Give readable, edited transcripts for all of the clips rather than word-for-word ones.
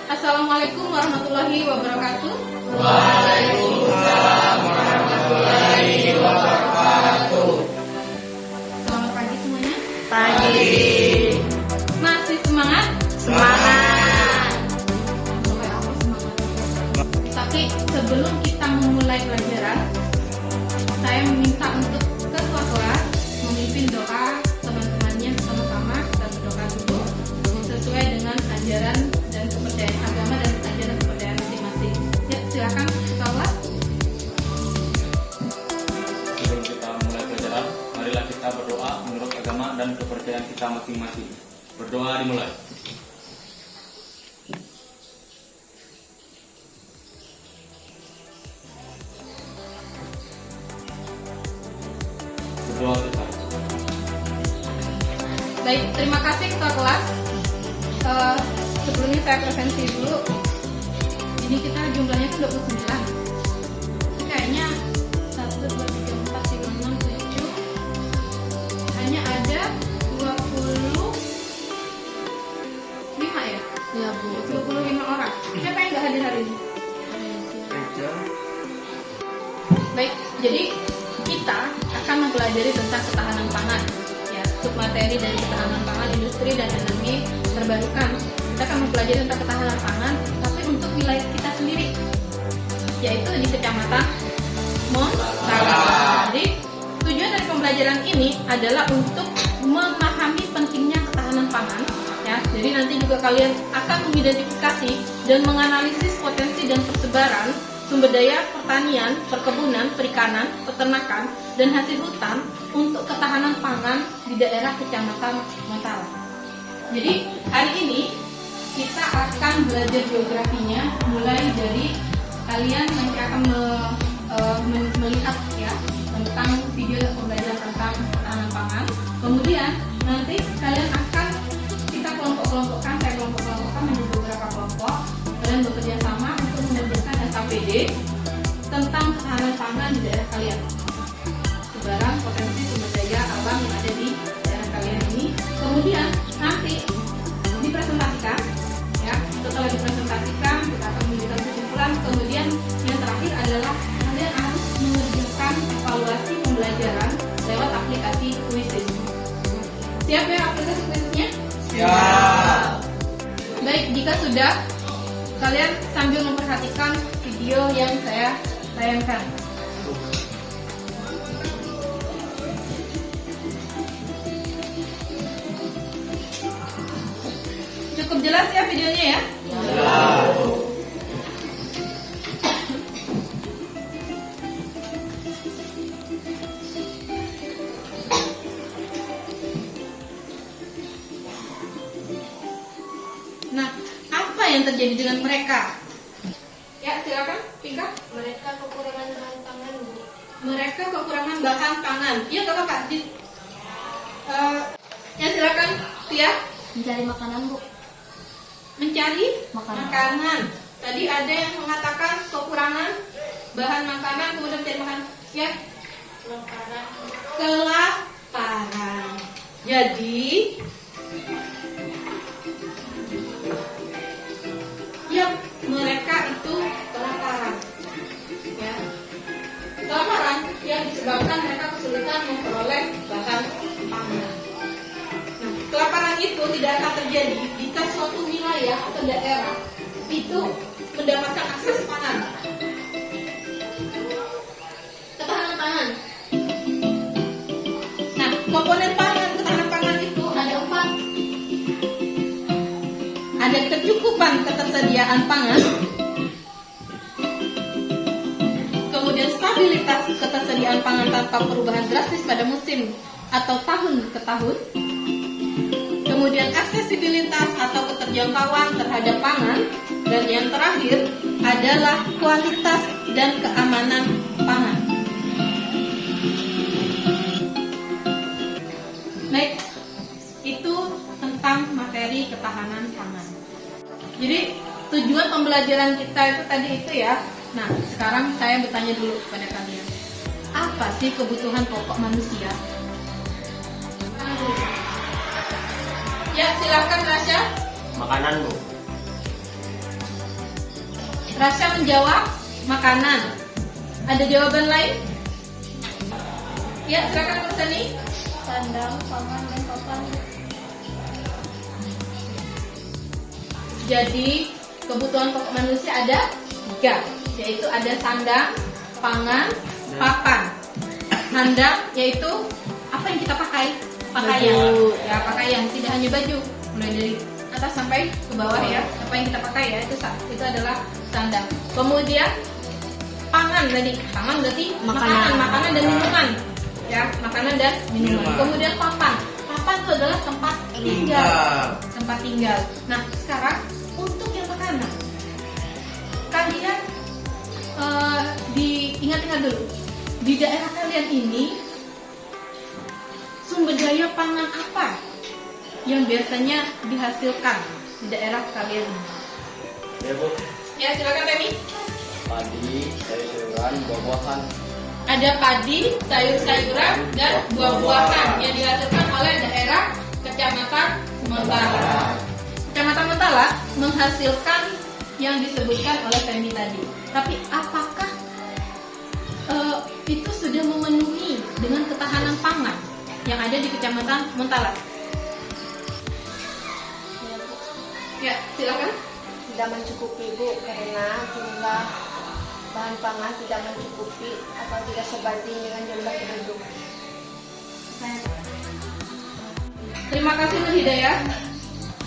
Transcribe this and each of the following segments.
Assalamualaikum warahmatullahi wabarakatuh. Waalaikumsalam warahmatullahi wabarakatuh. Selamat pagi semuanya. Pagi. Masih semangat? Semangat. Sampai aku semangat. Tapi sebelum kita memulai pelajaran, saya meminta untuk ketua kelas memimpin doa teman-temannya sama-sama. Kita berdoa dulu sesuai dengan ajaran dan kepercayaan agama dan ajaran kepercayaan masing-masing. Ya, silakan ketua kelas. Sebelum kita mulai pelajaran, marilah kita berdoa menurut agama dan kepercayaan kita masing-masing. Berdoa dimulai. Berdoa kita. Baik, terima kasih ketua kelas. Sebelumnya saya presensi dulu. Ini kita jumlahnya kan 29. Kayaknya 1, 2, 3, 4, 5, 6, 7. Hanya ada 25 ya? Ya Bu. 25 orang. Siapa yang nggak hadir hari ini? Baik, jadi kita akan mempelajari tentang ketahanan pangan. Ya, submateri dari ketahanan pangan, industri dan energi terbarukan. Kita akan mempelajari tentang ketahanan pangan, tapi untuk wilayah kita sendiri, yaitu di Kecamatan Montala. Jadi tujuan dari pembelajaran ini adalah untuk memahami pentingnya ketahanan pangan. Ya, jadi nanti juga kalian akan mengidentifikasi dan menganalisis potensi dan persebaran sumber daya pertanian, perkebunan, perikanan, peternakan, dan hasil hutan untuk ketahanan pangan di daerah Kecamatan Montala. Jadi hari ini kita akan belajar geografinya, mulai dari kalian nanti akan melihat ya tentang video pembelajaran tentang ketahanan pangan. Kemudian nanti kalian akan kita kelompok-kelompokkan, saya kelompok-kelompokkan menjadi beberapa kelompok. Kalian bekerja sama untuk mengerjakan SKPD tentang ketahanan pangan di daerah kalian. Sebaran potensi sumber daya alam yang ada di daerah kalian ini. Kemudian nanti dipresentasikan, ya. Setelah dipresentasikan, kita akan memberikan kesimpulan. Kemudian yang terakhir adalah kalian harus mengerjakan evaluasi pembelajaran lewat aplikasi Quizzes. Siap ya aplikasi Quizzesnya? Siap. Baik, jika sudah, kalian sambil memperhatikan video yang saya tayangkan. Cukup jelas ya videonya ya? Nah, apa yang terjadi dengan mereka? Ya, silakan, Pinka. Mereka kekurangan bahan pangan, Bu. Mereka kekurangan bahan pangan. Iya, nggak apa-apa. Ya, silakan, Tia. Mencari makanan, Bu. Mencari Makanan. makanan. Tadi ada yang mengatakan kekurangan bahan makanan, kemudian mencari makanan. Ya, kelaparan. Jadi, ya mereka itu kelaparan. Ya, kelaparan yang disebabkan mereka kesulitan memperoleh bahan pangan. Nah, kelaparan itu tidak akan terjadi jika suatu wilayah atau daerah itu mendapatkan akses pangan. Ketahanan pangan. Nah, komponen pangan, ketahanan pangan itu ada 4. Ada kecukupan ketersediaan pangan, kemudian stabilitas ketersediaan pangan tanpa perubahan drastis pada musim atau tahun ke tahun, kemudian aksesibilitas atau keterjangkauan terhadap pangan, dan yang terakhir adalah kualitas dan keamanan pangan. Baik, itu tentang materi ketahanan pangan. Jadi tujuan pembelajaran kita itu tadi itu ya. Nah, sekarang saya bertanya dulu kepada kalian. Apa sih kebutuhan pokok manusia? Ya, silakan Rasya. Makanan, Bu. Rasya menjawab makanan. Ada jawaban lain? Ya, silakan Bu Sani. Sandang, pangan, dan papan. Jadi kebutuhan pokok manusia ada 3, yaitu ada sandang, pangan, papan. Sandang yaitu apa yang kita pakai? Pakaian. Baju. Ya, pakaian, tidak hanya baju. Mulai dari atas sampai ke bawah ya. Apa yang kita pakai ya, itu adalah sandang. Kemudian pangan tadi. Pangan berarti makanan dan minuman. Ya, makanan dan minuman. Minuman. Kemudian papan. Papan itu adalah tempat tinggal. Tempat tinggal. Nah, sekarang untuk yang makanan, kalian diingat-ingat dulu, di daerah kalian ini sumber daya pangan apa yang biasanya dihasilkan di daerah kalian ini? Ya Bu, Ya, silakan Temi. padi, sayuran, buah-buahan. Ada padi, sayur-sayuran, dan buah-buahan yang dihasilkan oleh daerah Kecamatan Mentala. Kecamatan Mentala menghasilkan yang disebutkan oleh Femi tadi. Tapi apakah itu sudah memenuhi dengan ketahanan pangan yang ada di Kecamatan Mentala? Ya, silakan. Tidak mencukupi Bu, karena jumlah bahan pangan tidak mencukupi atau tidak sebanding dengan jumlah penduduk. Terima kasih Nur Hidayah.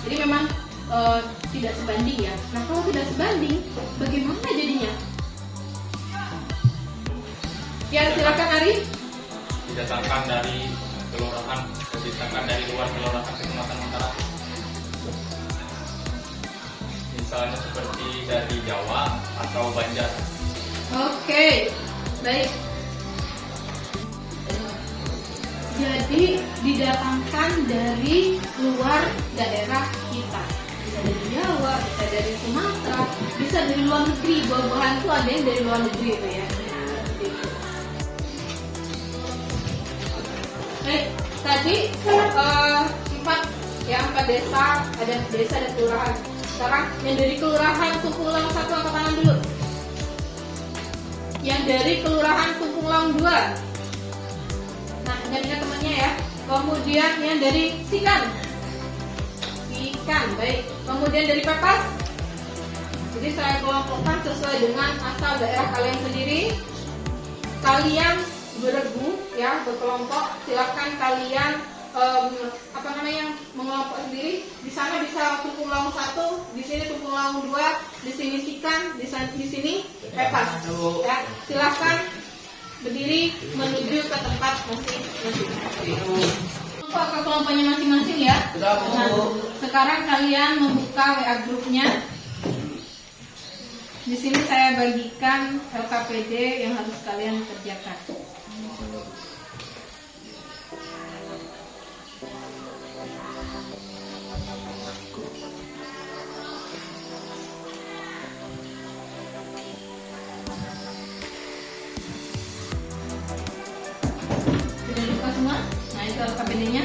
Jadi memang tidak sebanding ya. Nah, kalau tidak sebanding, bagaimana jadinya? Ya, silakan Ari. Didatangkan dari kelurahan, didatangkan dari luar kelurahan Kecamatan Mentara. Misalnya seperti dari Jawa atau Banjar. Oke, baik. Jadi didatangkan dari luar daerah kita. Bisa dari Jawa, bisa dari Sumatera, bisa dari luar negeri. Buah-buahan itu ada yang dari luar negeri itu ya. Baik, tadi empat desa, ada desa dan kelurahan. Sekarang yang dari kelurahan Tumpung 1 angkat tangan dulu. Yang dari kelurahan Tumpung 2. Nah, ingat temannya ya. Kemudian yang dari Sikan, baik. Kemudian dari Pepas. Jadi saya kelompokkan sesuai dengan asal daerah kalian sendiri. Kalian beregu ya, berkelompok. Silakan kalian mengelompok sendiri. Di sana bisa Tumpung 1, di sini Tumpung 2, di sini Sikan, di sini Pepas. Ya, silakan berdiri menuju ke tempat masing-masing. Kelompok ke kelompoknya masing-masing ya. Nah, sekarang kalian membuka WA grupnya. Di sini saya bagikan LKPD yang harus kalian kerjakan. Sudah dibuka semua? Nah, itu LKPD-nya.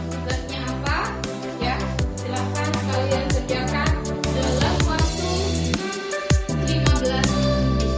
Tugasnya apa? Ya, silahkan kalian kerjakan dalam waktu 15 menit.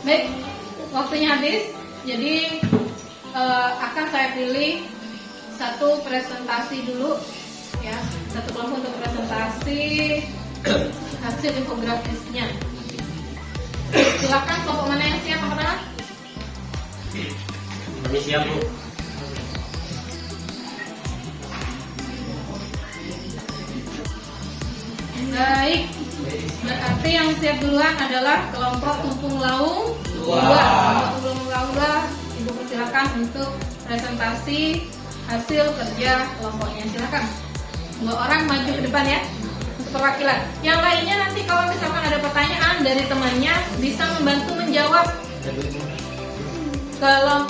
Baik, waktunya habis. Jadi akan saya pilih satu presentasi dulu, ya, satu kelompok untuk presentasi hasil infografisnya. Silakan kelompok mana yang siap angkat tangan? Kami siap, Bu. Baik, berarti yang siap duluan adalah kelompok Tumpung Laung 2. Dua. Kelompok Tumpung Laung 2, Ibu persilakan untuk presentasi hasil kerja kelompoknya. Silakan. 2 orang maju ke depan ya, untuk perwakilan. Yang lainnya nanti kalau misalkan ada pertanyaan dari temannya bisa membantu menjawab.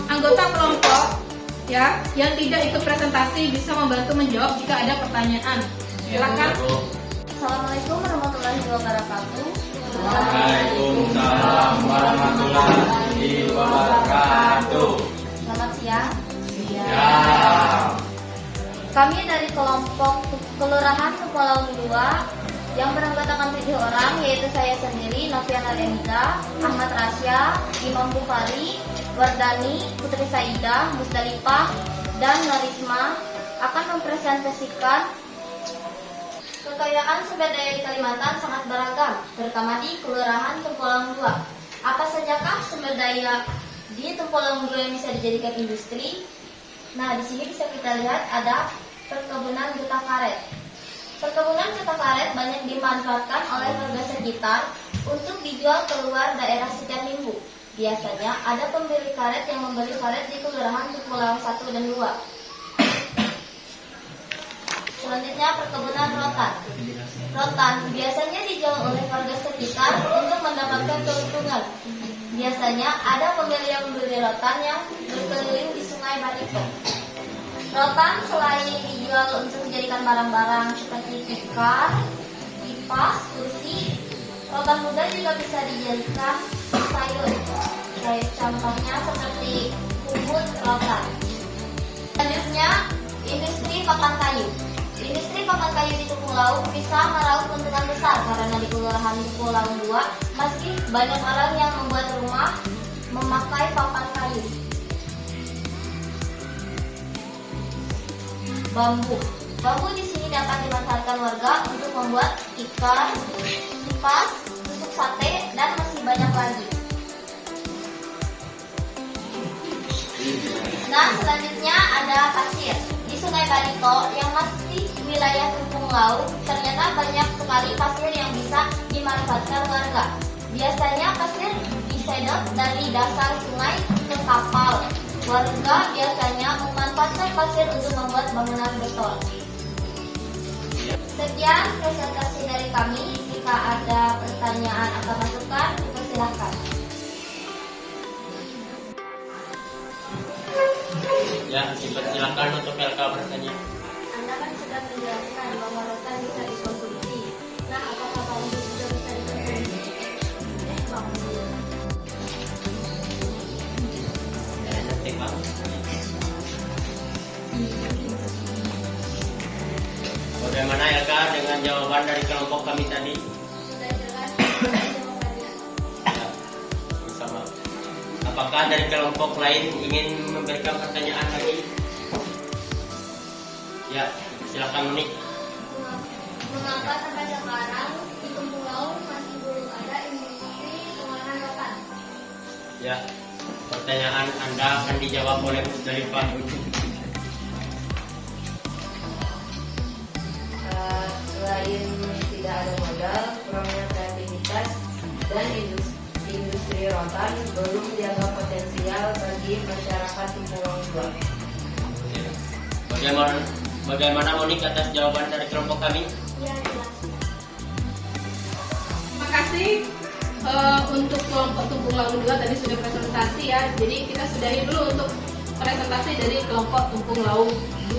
Anggota kelompok ya yang tidak ikut presentasi bisa membantu menjawab jika ada pertanyaan. Silakan. Assalamualaikum warahmatullahi wabarakatuh. Waalaikumsalam warahmatullahi wabarakatuh. Selamat siang. Ya. Kami dari kelompok Kelurahan Tumpung 2 yang beranggotakan 7 orang, yaitu saya sendiri, Noviana Renza, Ahmad Rasya, Imam Bukhari, Wardani, Putri Saidah, Musdalifah, dan Narisma akan mempresentasikan kekayaan sumber daya di Kalimantan sangat beragam, terutama di Kelurahan Tumpung 2. Apa sajakah sumber daya di Tumpung 2 yang bisa dijadikan industri? Nah, di sini bisa kita lihat ada perkebunan getah karet. Perkebunan getah karet banyak dimanfaatkan oleh warga sekitar untuk dijual keluar daerah setiap minggu. Biasanya ada pembeli karet yang membeli karet di Kelurahan Tumpung 1 dan 2. Selanjutnya perkebunan rotan. Rotan biasanya dijual oleh warga sekitar untuk mendapatkan keuntungan. Biasanya ada pembeli yang membeli rotan yang berkeliling di Sungai Barito. Rotan selain dijual untuk dijadikan barang-barang seperti tikar, kipas, kursi, rotan muda juga bisa dijadikan sayur. Kayak contohnya seperti kumut rotan. Selanjutnya industri pakan kayu. Industri pakan kayu di Tumpung Laung bisa meraup keuntungan besar karena di Kelurahan Tumpung Laung 2 masih banyak orang yang membuat rumah memakai papan kayu. Bambu. Bambu di sini dapat dimanfaatkan warga untuk membuat tikar, kipas, tusuk sate, dan masih banyak lagi. Nah, selanjutnya ada pasir. Di Sungai Barito yang masih wilayah Tumpung Laung, ternyata banyak sekali pasir yang bisa dimanfaatkan warga. Biasanya pasir disedot dari dasar sungai ke kapal. Warga biasanya memanfaatkan pasir untuk membuat bangunan beton. Sekian presentasi dari kami. Jika ada pertanyaan atau masukan, silakan. Ya, silakan untuk LK bertanya. Anda kan sudah menjelaskan bahwa rotan bisa dikonsumsi. Nah, apakah bambu juga bisa dikonsumsi? Nanti, Pak. Bagaimana LK dengan jawaban dari kelompok kami tadi? Sudah jelas jawabannya. Ya, sama. Apakah dari kelompok lain ingin memberikan pertanyaan lagi? Ya, silakan Monik. Mengapa sampai sekarang di Tumpung Laung masih belum ada industri pengolahan rotan? Ya, pertanyaan Anda akan dijawab oleh Musdalifah. Selain tidak ada modal, kurangnya kreativitas, dan industri rotan belum dianggap potensial bagi masyarakat Tumpung Laung 2. Bagaimana Monik atas jawaban dari kelompok kami? Ya, jelas. Terima kasih untuk kelompok Tumpung Laung 2 tadi sudah presentasi ya. Jadi kita sudahi dulu untuk presentasi dari kelompok Tumpung Laung 2.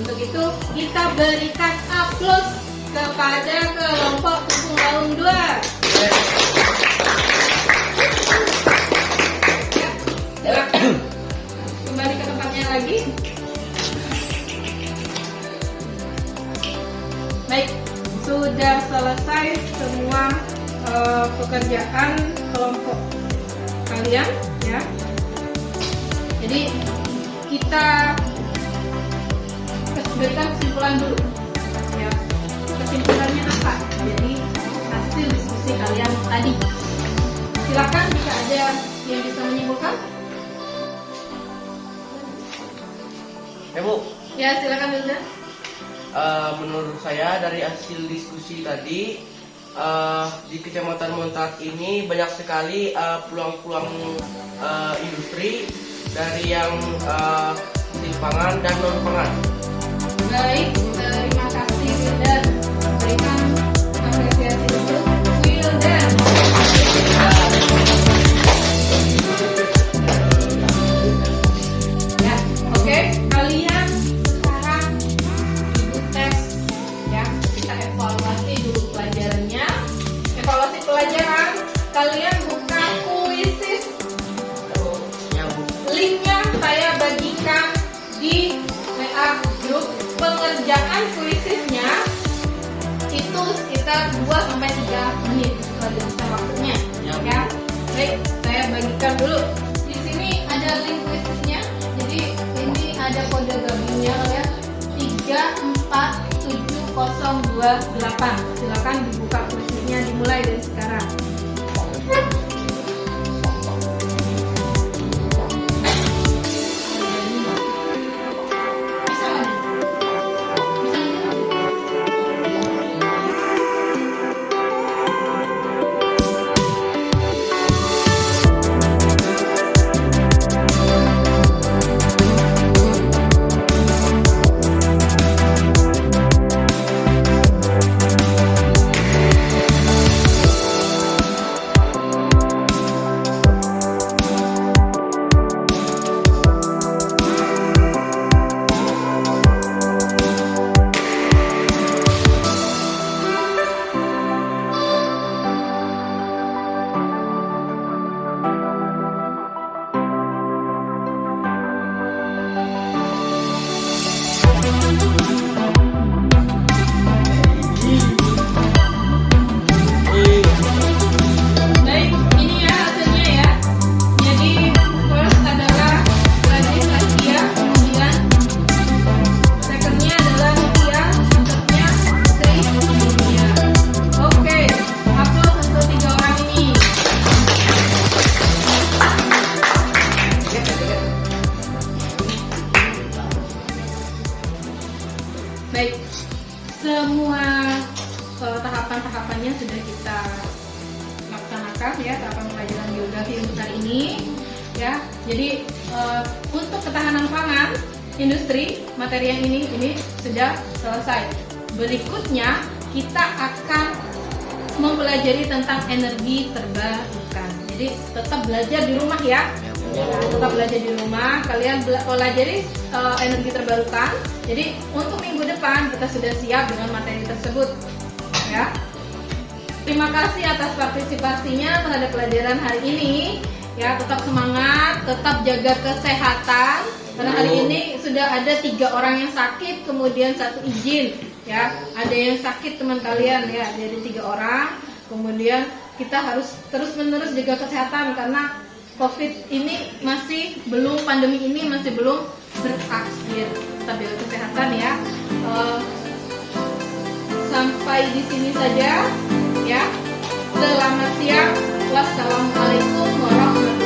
Untuk itu kita berikan aplaus kepada kelompok Tumpung Laung 2. Ya, kembali ke tempatnya lagi. Baik, sudah selesai semua pekerjaan kelompok kalian ya. Jadi kita berikan kesimpulan dulu ya. Kesimpulannya apa? Jadi hasil diskusi kalian tadi. Silakan jika ada yang bisa menyimpulkan. Ya Bu, Ya silakan Wilda. menurut saya dari hasil diskusi tadi di Kecamatan Montak ini banyak sekali peluang-peluang industri dari yang hasil pangan dan non pangan. Baik, terima kasih Wilda. Berikan apresiasi untuk Wilda. Ya, oke. Kalian sekarang ibu tes ya. Kita evaluasi dulu pelajarannya. Evaluasi pelajaran. Kalian buka kuisis. Ya Bu. Linknya saya bagikan di WA grup. Pengerjaan kuisisnya itu sekitar 2-3 menit kalau bisa waktunya ya. Baik, saya bagikan dulu. Di sini ada link kuisisnya. Jadi ini ada kode gabungnya ya. 347028. Silakan dibuka kuisisnya, dimulai dari sekarang. Bisa nggak nih? Baik, ini ya hasilnya ya. Jadi first adalah Radis Asia, kemudian secondnya adalah Rupiah, thirdnya Tri Rupiah. Oke, upload untuk 3 orang ini. Baik, semua tahapan-tahapannya sudah kita laksanakan ya, tahapan pelajaran geografi untuk hari ini ya. Jadi untuk ketahanan pangan industri materi yang ini sudah selesai. Berikutnya kita akan mempelajari tentang energi terbarukan. Jadi tetap belajar di rumah ya. Ya, tetap belajar di rumah. Kalian pelajari energi terbarukan. Jadi untuk minggu depan kita sudah siap dengan materi tersebut ya. Terima kasih atas partisipasinya terhadap pelajaran hari ini. Ya, tetap semangat, tetap jaga kesehatan. Karena hari ini sudah ada 3 orang yang sakit, kemudian 1 izin. Ya, ada yang sakit teman kalian ya, jadi 3 orang. Kemudian kita harus terus-menerus jaga kesehatan karena COVID ini masih belum, pandemi ini masih belum berakhir. Tetap jaga kesehatan ya. Sampai di sini saja ya. Selamat siang. Wassalamualaikum warahmatullahi wabarakatuh.